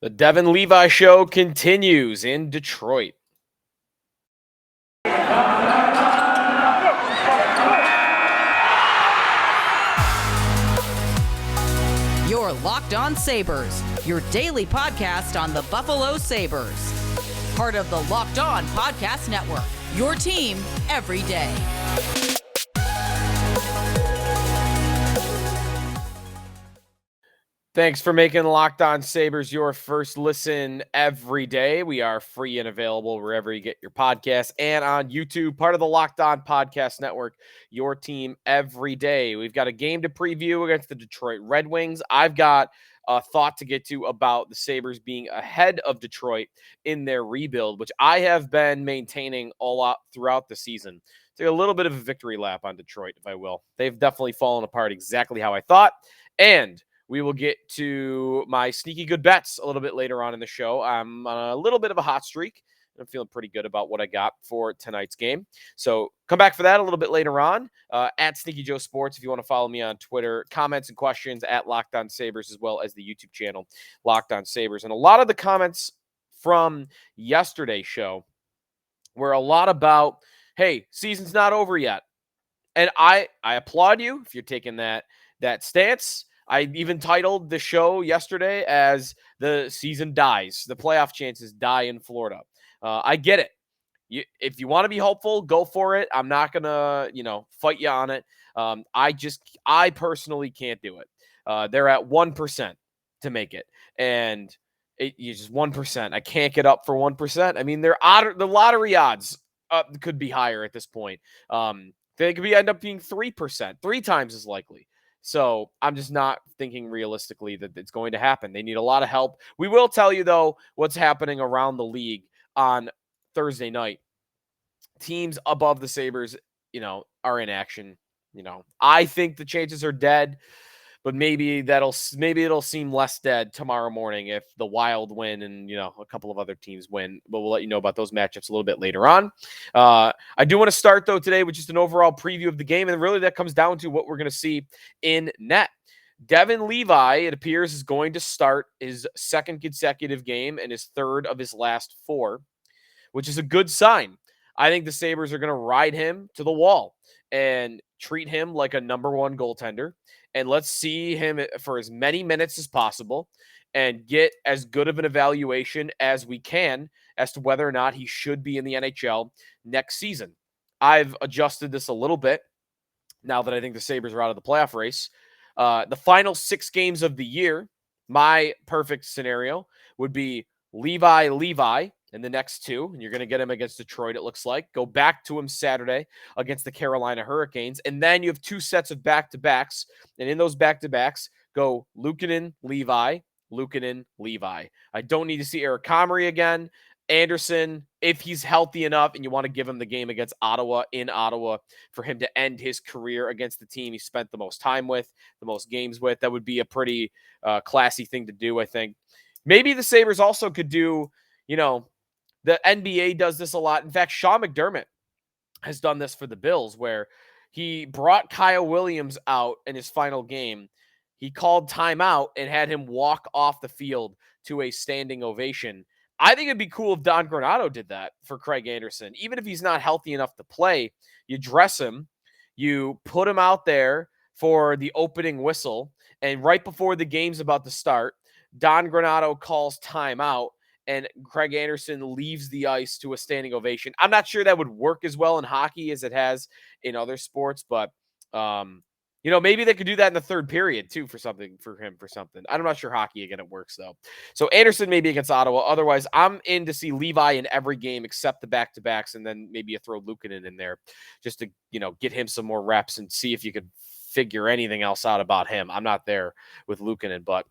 The Devon Levi show continues in Detroit. You're Locked On Sabres, your daily podcast on the Buffalo Sabres. Part of the Locked On Podcast Network, your team every day. Thanks for making Locked On Sabres your first listen every day. We are free and available wherever you get your podcasts and on YouTube, part of the Locked On Podcast Network, your team every day. We've got a game to preview against the Detroit Red Wings. I've got a thought to get to about the Sabres being ahead of Detroit in their rebuild, which I have been maintaining a lot throughout the season. Take a little bit of a victory lap on Detroit, if I will. They've definitely fallen apart exactly how I thought. And we will get to my sneaky good bets a little bit later on in the show. I'm on a little bit of a hot streak. I'm feeling pretty good about what I got for tonight's game. So come back for that a little bit later on at Sneaky Joe Sports. If you want to follow me on Twitter, comments and questions at Locked On Sabres, as well as the YouTube channel Locked On Sabres. And a lot of the comments from yesterday's show were a lot about, hey, season's not over yet. And I applaud you if you're taking that stance. I even titled the show yesterday as "The Season Dies." The playoff chances die in Florida. I get it. If you want to be hopeful, go for it. I'm not gonna, fight you on it. I personally can't do it. They're at 1% to make it, and you just 1%. I can't get up for 1%. I mean, the lottery odds could be higher at this point. They could end up being 3%, 3 times as likely. So I'm just not thinking realistically that it's going to happen. They need a lot of help. We will tell you, though, what's happening around the league on Thursday night. Teams above the Sabres, are in action. I think the chances are dead, but maybe it'll seem less dead tomorrow morning if the Wild win and, a couple of other teams win. But we'll let you know about those matchups a little bit later on. I do want to start, though, today with just an overall preview of the game. And really that comes down to what we're going to see in net. Devon Levi, it appears, is going to start his second consecutive game and his third of his last 4, which is a good sign. I think the Sabres are going to ride him to the wall and treat him like a number 1 goaltender. And let's see him for as many minutes as possible and get as good of an evaluation as we can as to whether or not he should be in the NHL next season. I've adjusted this a little bit now that I think the Sabres are out of the playoff race. The final 6 games of the year, my perfect scenario would be Levi in the next 2, and you're going to get him against Detroit, it looks like. Go back to him Saturday against the Carolina Hurricanes, and then you have 2 sets of back-to-backs, and in those back-to-backs, go Luukkonen, Levi. I don't need to see Eric Comrie again. Anderson, if he's healthy enough and you want to give him the game against Ottawa in Ottawa for him to end his career against the team he spent the most time with, the most games with, that would be a pretty classy thing to do, I think. Maybe the Sabres also could do, the NBA does this a lot. In fact, Sean McDermott has done this for the Bills, where he brought Kyle Williams out in his final game. He called timeout and had him walk off the field to a standing ovation. I think it'd be cool if Don Granato did that for Craig Anderson. Even if he's not healthy enough to play, you dress him, you put him out there for the opening whistle, and right before the game's about to start, Don Granato calls timeout, and Craig Anderson leaves the ice to a standing ovation. I'm not sure that would work as well in hockey as it has in other sports, but maybe they could do that in the third period too for something. I'm not sure hockey again it works though. So Anderson maybe against Ottawa. Otherwise, I'm in to see Levi in every game except the back-to-backs, and then maybe you throw Luukkonen in there just to get him some more reps and see if you could figure anything else out about him. I'm not there with Luukkonen, but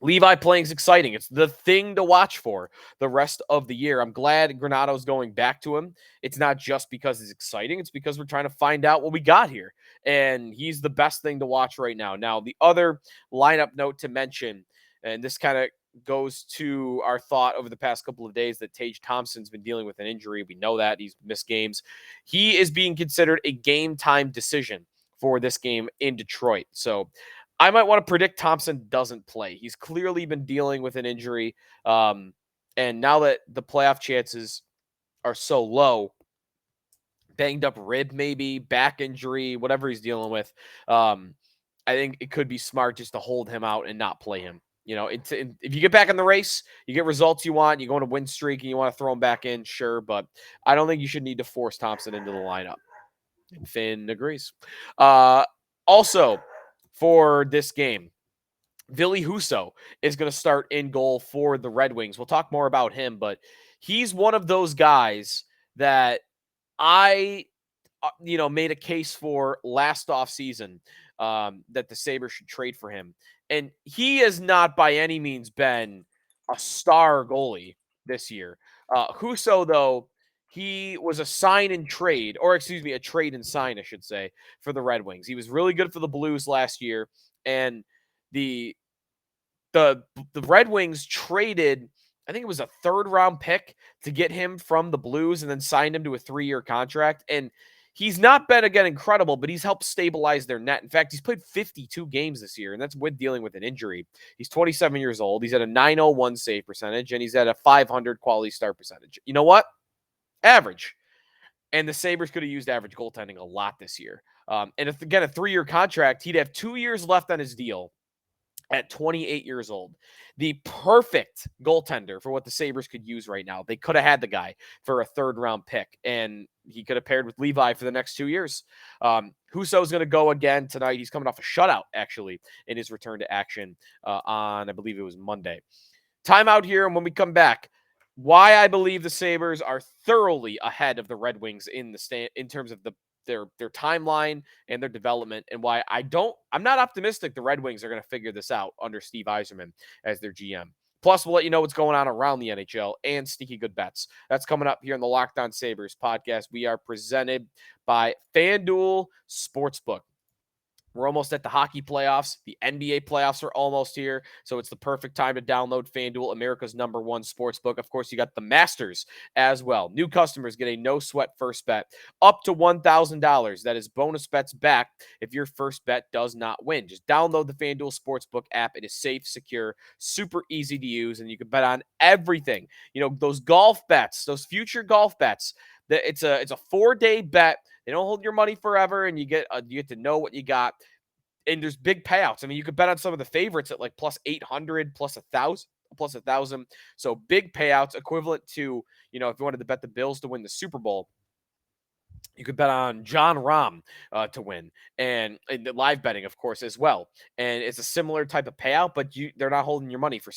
Levi playing is exciting. It's the thing to watch for the rest of the year. I'm glad Granato's going back to him. It's not just because it's exciting. It's because we're trying to find out what we got here. And he's the best thing to watch right now. Now, the other lineup note to mention, and this kind of goes to our thought over the past couple of days that Tage Thompson's been dealing with an injury. We know that. He's missed games. He is being considered a game time decision for this game in Detroit. So I might want to predict Thompson doesn't play. He's clearly been dealing with an injury. And now that the playoff chances are so low, banged up rib, maybe back injury, whatever he's dealing with. I think it could be smart just to hold him out and not play him. If you get back in the race, you get results you want, you go on a win streak and you want to throw him back in, sure. But I don't think you should need to force Thompson into the lineup. And Finn agrees. Also, for this game, Ville Husso is going to start in goal for the Red Wings. We'll talk more about him, but he's one of those guys that I made a case for last offseason that the Sabres should trade for him. And he has not by any means been a star goalie this year. Husso, though, he was a sign and trade, or excuse me, a trade and sign, I should say, for the Red Wings. He was really good for the Blues last year. And the the Red Wings traded, I think it was a third round pick to get him from the Blues and then signed him to a 3-year contract. And he's not been, again, incredible, but he's helped stabilize their net. In fact, he's played 52 games this year, and that's with dealing with an injury. He's 27 years old. He's at a .901 save percentage, and he's at a .500 quality start percentage. You know what? Average. And the Sabres could have used average goaltending a lot this year. And if, again, a 3-year contract, he'd have 2 years left on his deal at 28 years old. The perfect goaltender for what the Sabres could use right now. They could have had the guy for a third-round pick, and he could have paired with Levi for the next 2 years. Husso's going to go again tonight. He's coming off a shutout, actually, in his return to action on, I believe it was Monday. Timeout here, and when we come back, why I believe the Sabres are thoroughly ahead of the Red Wings in terms of their timeline and their development, and why I'm not optimistic the Red Wings are going to figure this out under Steve Yzerman as their GM. Plus, we'll let you know what's going on around the NHL and sneaky good bets. That's coming up here in the Locked On Sabres podcast. We are presented by FanDuel Sportsbook. We're almost at the hockey playoffs. The NBA playoffs are almost here. So it's the perfect time to download FanDuel, America's #1 sportsbook. Of course, you got the Masters as well. New customers get a no-sweat first bet up to $1,000. That is bonus bets back if your first bet does not win. Just download the FanDuel Sportsbook app. It is safe, secure, super easy to use, and you can bet on everything. Those golf bets, those future golf bets, it's a 4-day bet. They don't hold your money forever, and you get to know what you got. And there's big payouts. I mean, you could bet on some of the favorites at like plus 800, plus 1,000. So big payouts equivalent to, if you wanted to bet the Bills to win the Super Bowl, you could bet on John Rahm to win, and the live betting, of course, as well. And it's a similar type of payout, but they're not holding your money for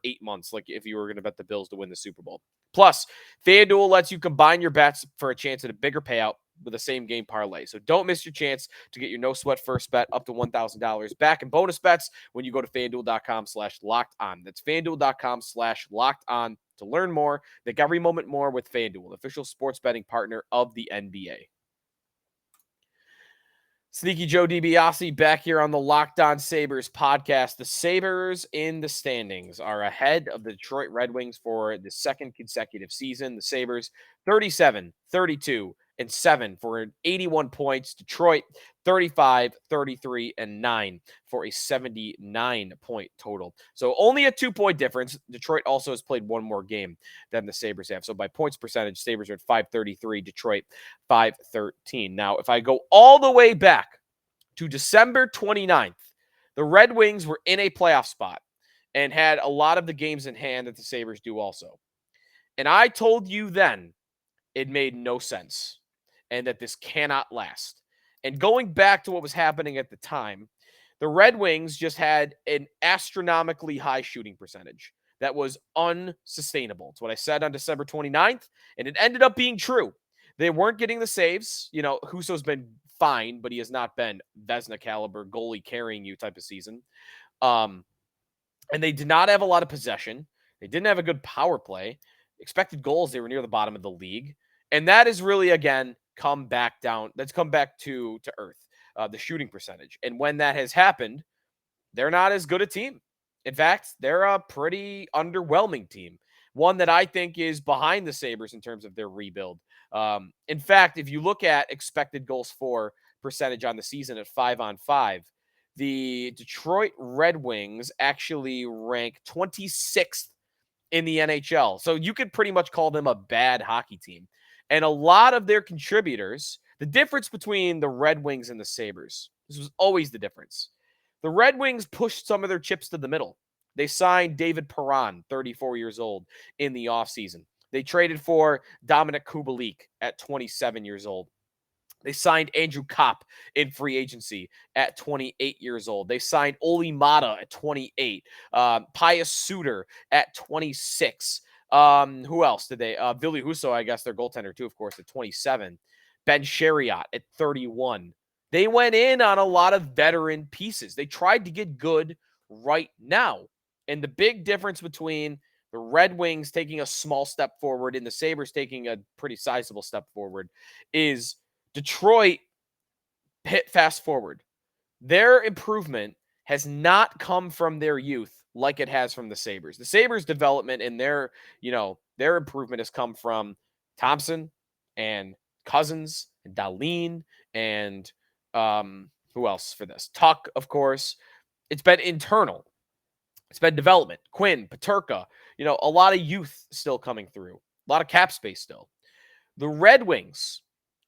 8 months, like if you were going to bet the Bills to win the Super Bowl. Plus, FanDuel lets you combine your bets for a chance at a bigger payout with a same game parlay. So don't miss your chance to get your no sweat first bet up to $1,000 back in bonus bets when you go to FanDuel.com/locked on. That's FanDuel.com/locked on to learn more. Make every moment more with FanDuel, official sports betting partner of the NBA. Sneaky Joe DiBiase back here on the Locked On Sabres podcast. The Sabres in the standings are ahead of the Detroit Red Wings for the second consecutive season. The Sabres 37, 32, and 7 for 81 points. Detroit 35, 33, and 9 for a 79-point total. So only a 2-point difference. Detroit also has played one more game than the Sabres have. So by points percentage, Sabres are at 533, Detroit 513. Now, if I go all the way back to December 29th, the Red Wings were in a playoff spot and had a lot of the games in hand that the Sabres do also. And I told you then it made no sense and that this cannot last. And going back to what was happening at the time, the Red Wings just had an astronomically high shooting percentage that was unsustainable. It's what I said on December 29th, and it ended up being true. They weren't getting the saves. Husso's been fine, but he has not been Vezina caliber goalie carrying you type of season. And they did not have a lot of possession. They didn't have a good power play. Expected goals, they were near the bottom of the league. And that is really, again, come back down. That's come back to earth, the shooting percentage. And when that has happened, they're not as good a team. In fact, they're a pretty underwhelming team. One that I think is behind the Sabres in terms of their rebuild. In fact, if you look at expected goals for percentage on the season at 5-on-5, the Detroit Red Wings actually rank 26th in the NHL. So you could pretty much call them a bad hockey team. And a lot of their contributors, the difference between the Red Wings and the Sabres, this was always the difference. The Red Wings pushed some of their chips to the middle. They signed David Perron, 34 years old, in the offseason. They traded for Dominic Kubalik at 27 years old. They signed Andrew Kopp in free agency at 28 years old. They signed Oli Mata at 28. Pius Suter at 26. Who else did they? Billy Husso, I guess, their goaltender too, of course, at 27. Ben Chariot at 31. They went in on a lot of veteran pieces. They tried to get good right now. And the big difference between the Red Wings taking a small step forward and the Sabres taking a pretty sizable step forward is Detroit, hit fast forward. Their improvement has not come from their youth like it has from the Sabres. The Sabres development and their improvement has come from Thompson and Cousins and Dahlin and who else for this? Tuck, of course. It's been internal. It's been development. Quinn, Peterka, a lot of youth still coming through. A lot of cap space still. The Red Wings,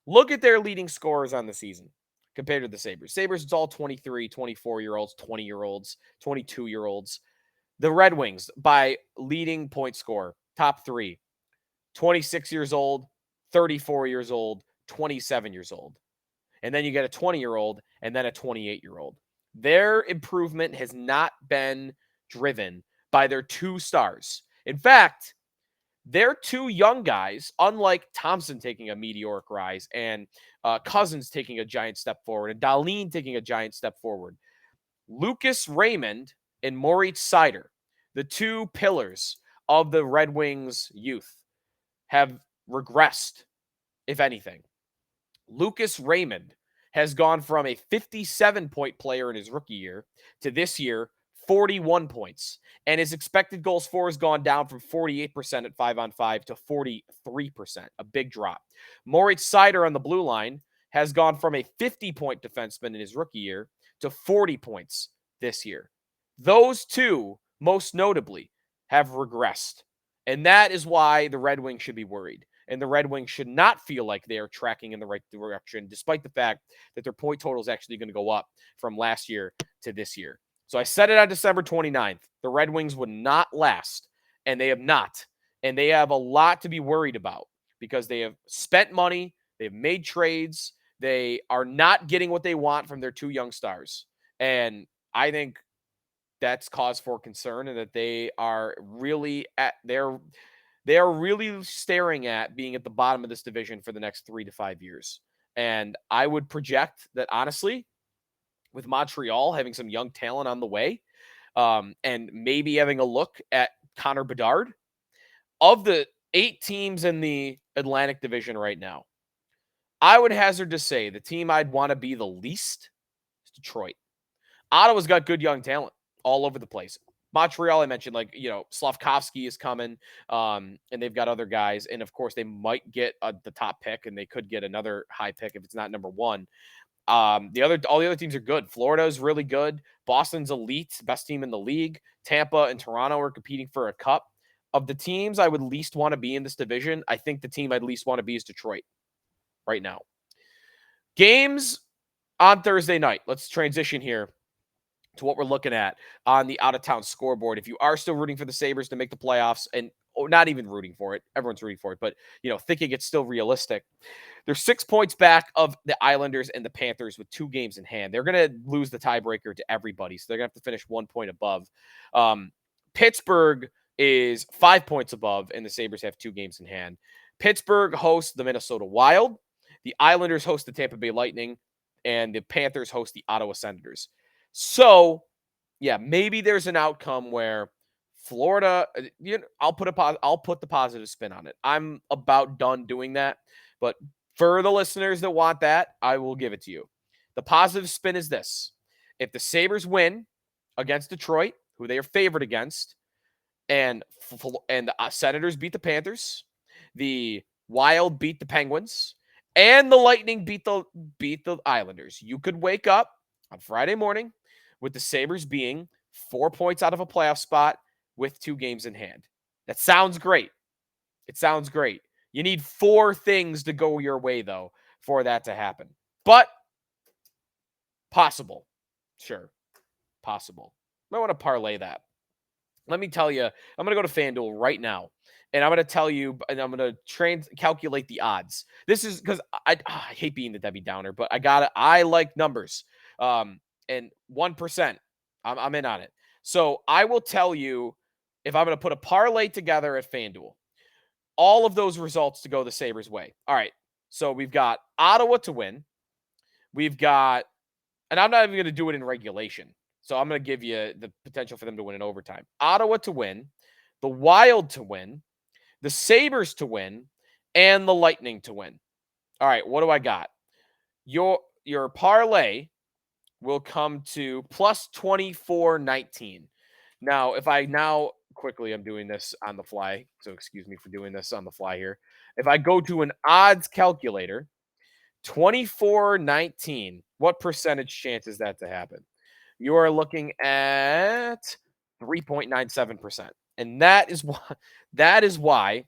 look at their leading scorers on the season compared to the Sabres. Sabres, it's all 23, 24-year-olds, 20-year-olds, 22-year-olds. The Red Wings, by leading point scorer, top three, 26 years old, 34 years old, 27 years old. And then you get a 20-year-old and then a 28-year-old. Their improvement has not been driven by their two stars. In fact, they're two young guys, unlike Thompson taking a meteoric rise and Cousins taking a giant step forward and Dahlin taking a giant step forward. Lucas Raymond and Moritz Seider, the two pillars of the Red Wings youth, have regressed, if anything. Lucas Raymond has gone from a 57-point player in his rookie year to this year 41 points. And his expected goals for has gone down from 48% at 5-on-5 to 43%, a big drop. Moritz Seider on the blue line has gone from a 50-point defenseman in his rookie year to 40 points this year. Those two, most notably, have regressed. And that is why the Red Wings should be worried. And the Red Wings should not feel like they are tracking in the right direction, despite the fact that their point total is actually going to go up from last year to this year. So I said it on December 29th. The Red Wings would not last, and they have not. And they have a lot to be worried about because they have spent money, they've made trades, they are not getting what they want from their two young stars. And I think that's cause for concern and that they are really they are really staring at being at the bottom of this division for the next 3 to 5 years. And I would project that, honestly, with Montreal having some young talent on the way, and maybe having a look at Connor Bedard, of the 8 teams in the Atlantic Division right now, I would hazard to say the team I'd want to be the least is Detroit. Ottawa's got good young talent all over the place. Montreal, I mentioned, Slavkovsky is coming, and they've got other guys. And, of course, they might get the top pick, and they could get another high pick if it's not number one. All the other teams are good. Florida is really good. Boston's elite, best team in the league. Tampa and Toronto are competing for a cup. Of the teams I would least want to be in this division, I think the team I'd least want to be is Detroit right now. Games on Thursday night. Let's transition here to what we're looking at on the out-of-town scoreboard. If you are still rooting for the Sabres to make the playoffs, and not even rooting for it, everyone's rooting for it, but thinking it's still realistic, they're 6 points back of the Islanders and the Panthers with 2 games in hand. They're going to lose the tiebreaker to everybody, so they're going to have to finish 1 point above. Pittsburgh is 5 points above, and the Sabres have 2 games in hand. Pittsburgh hosts the Minnesota Wild. The Islanders host the Tampa Bay Lightning, and the Panthers host the Ottawa Senators. So, yeah, maybe there's an outcome where Florida, I'll put the positive spin on it. I'm about done doing that, but for the listeners that want that, I will give it to you. The positive spin is this: if the Sabres win against Detroit, who they are favored against, and the Senators beat the Panthers, the Wild beat the Penguins, and the Lightning beat the Islanders, you could wake up on Friday morning with the Sabres being 4 points out of a playoff spot with 2 games in hand. That sounds great. It sounds great. You need 4 things to go your way, though, for that to happen. But possible. Sure. Possible. I want to parlay that. Let me tell you, I'm going to go to FanDuel right now, and I'm going to tell you, and I'm going to calculate the odds. This is because I hate being the Debbie Downer, but I like numbers. And 1%, I'm in on it. So I will tell you if I'm going to put a parlay together at FanDuel, all of those results to go the Sabres' way. All right. So we've got Ottawa to win. We've got, and I'm not even going to do it in regulation. So I'm going to give you the potential for them to win in overtime. Ottawa to win, the Wild to win, the Sabres to win, and the Lightning to win. All right, what do I got? Your parlay will come to plus 24.19. Now, if I now quickly, I'm doing this on the fly, so excuse me for doing this on the fly here. If I go to an odds calculator, 24.19, what percentage chance is that to happen? You are looking at 3.97%. And that is why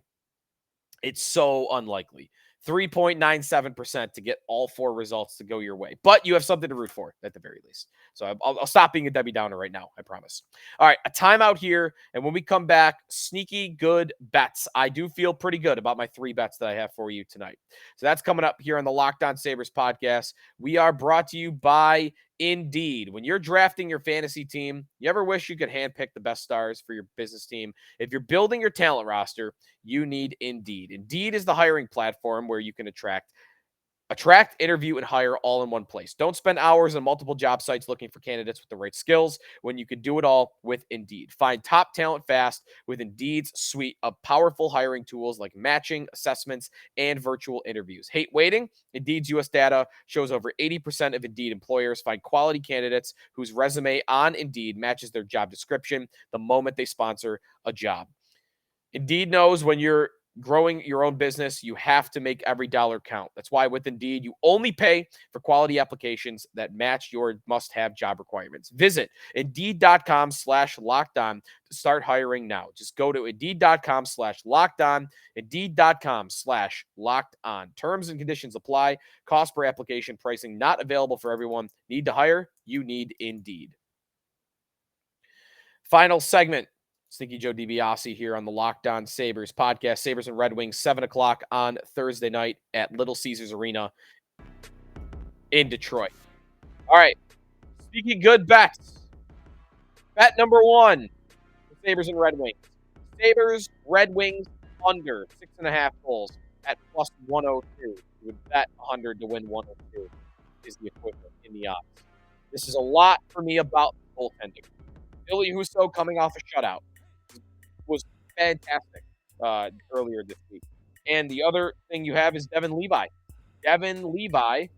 it's so unlikely. 3.97% to get all 4 results to go your way. But you have something to root for at the very least. So I'll stop being a Debbie Downer right now. I promise. All right, a timeout here. And when we come back, sneaky good bets. I do feel pretty good about my 3 bets that I have for you tonight. So that's coming up here on the Locked On Sabres podcast. We are brought to you by Indeed. When you're drafting your fantasy team, you ever wish you could handpick the best stars for your business team? If you're building your talent roster, you need Indeed. Indeed is the hiring platform where you can attract, interview, and hire all in one place. Don't spend hours on multiple job sites looking for candidates with the right skills when you can do it all with Indeed. Find top talent fast with Indeed's suite of powerful hiring tools like matching, assessments, and virtual interviews. Hate waiting? Indeed's U.S. data shows over 80% of Indeed employers find quality candidates whose resume on Indeed matches their job description the moment they sponsor a job. Indeed knows when you're growing your own business, you have to make every dollar count. That's why with Indeed, you only pay for quality applications that match your must-have job requirements. Visit Indeed.com/lockedon to start hiring now. Just go to Indeed.com/lockedon, Indeed.com/lockedon. Terms and conditions apply. Cost per application pricing not available for everyone. Need to hire? You need Indeed. Final segment. Stinky Joe DiBiase here on the Locked On Sabres podcast. Sabres and Red Wings, 7 o'clock on Thursday night at Little Caesars Arena in Detroit. All right. Speaking good bets. Bet number 1, the Sabres and Red Wings. Sabres, Red Wings, under 6.5 goals at plus 102. You would bet 100 to win 102 is the equivalent in the odds. This is a lot for me about goaltending. Billy Husso coming off a shutout was fantastic earlier this week. And the other thing you have is Devon Levi. Devon Levi,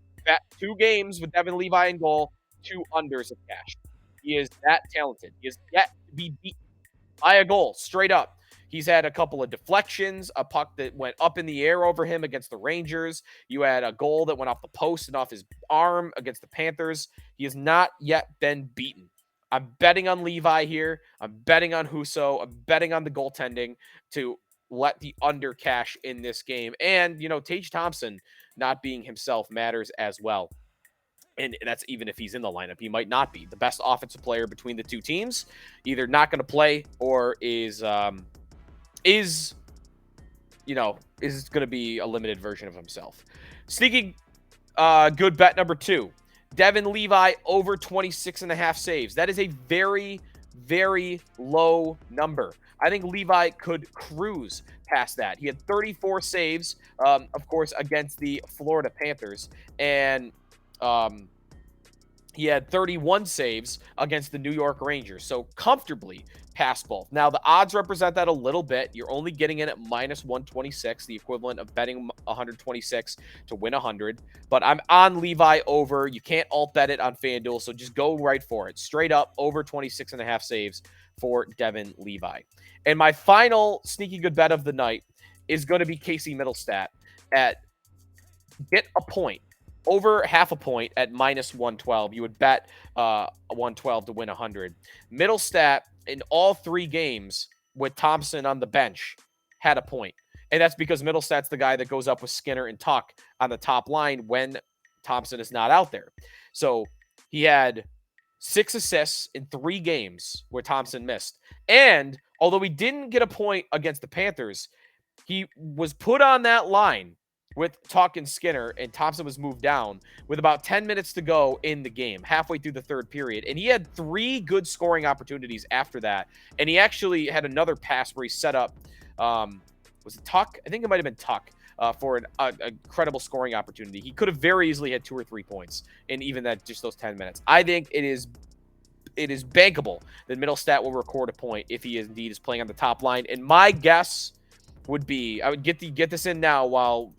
2 games with Devon Levi in goal, 2 unders of cash. He is that talented. He is yet to be beaten by a goal, straight up. He's had a couple of deflections, a puck that went up in the air over him against the Rangers. You had a goal that went off the post and off his arm against the Panthers. He has not yet been beaten. I'm betting on Levi here. I'm betting on Husso. I'm betting on the goaltending to let the under cash in this game. And, Tage Thompson not being himself matters as well. And that's even if he's in the lineup. He might not be. The best offensive player between the two teams, either not going to play or is going to be a limited version of himself. Sneaky good bet number 2. Devon Levi over 26.5 saves. That is a very, very low number. I think Levi could cruise past that. He had 34 saves, of course, against the Florida Panthers. And he had 31 saves against the New York Rangers. So comfortably past both. Now, the odds represent that a little bit. You're only getting in at minus 126, the equivalent of betting 126 to win 100. But I'm on Levi over. You can't alt bet it on FanDuel, so just go right for it. Straight up over 26.5 saves for Devon Levi. And my final sneaky good bet of the night is going to be Casey Middlestat at get a point over half a point at minus 112. You would bet 112 to win 100. Middlestat in all 3 games with Thompson on the bench had a point. And that's because Middlestat's the guy that goes up with Skinner and Tuck on the top line when Thompson is not out there. So he had 6 assists in 3 games where Thompson missed. And although he didn't get a point against the Panthers, he was put on that line with Tuck and Skinner, and Thompson was moved down with about 10 minutes to go in the game, halfway through the third period. And he had 3 good scoring opportunities after that. And he actually had another pass where he set up, was it Tuck? I think it might have been Tuck. For an incredible scoring opportunity. He could have very easily had 2 or 3 points in even that just those 10 minutes. I think it is bankable that Middlestat will record a point if he indeed is playing on the top line. And my guess would be, I would get this in now while,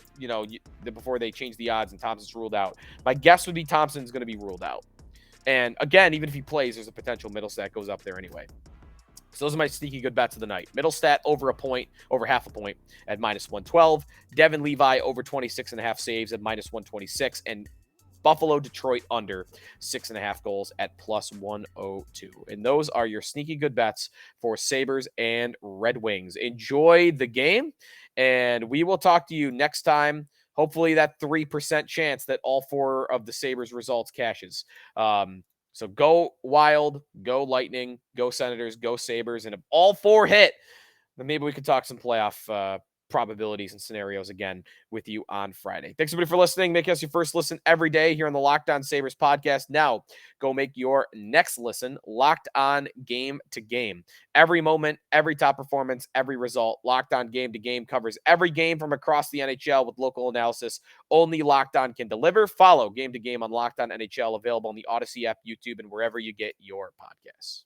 before they change the odds and Thompson's ruled out. My guess would be Thompson's going to be ruled out. And again, even if he plays, there's a potential Middlestat goes up there anyway. So those are my sneaky good bets of the night. Middlestat over half a point at minus 112. Devon Levi over 26.5 saves at minus 126. And Buffalo, Detroit under 6.5 goals at plus 102. And those are your sneaky good bets for Sabres and Red Wings. Enjoy the game, and we will talk to you next time. Hopefully that 3% chance that all 4 of the Sabres results cashes. So go Wild, go Lightning, go Senators, go Sabres. And if all 4 hit, then maybe we could talk some playoff probabilities and scenarios again with you on Friday. Thanks everybody for listening. Make us your first listen every day here on the Locked On Sabres podcast. Now go make your next listen Locked On Game to Game. Every moment, every top performance, every result. Locked On Game to Game covers every game from across the NHL with local analysis. Only Locked On can deliver. Follow Game to Game on Locked On NHL, available on the Odyssey app, YouTube, and wherever you get your podcasts.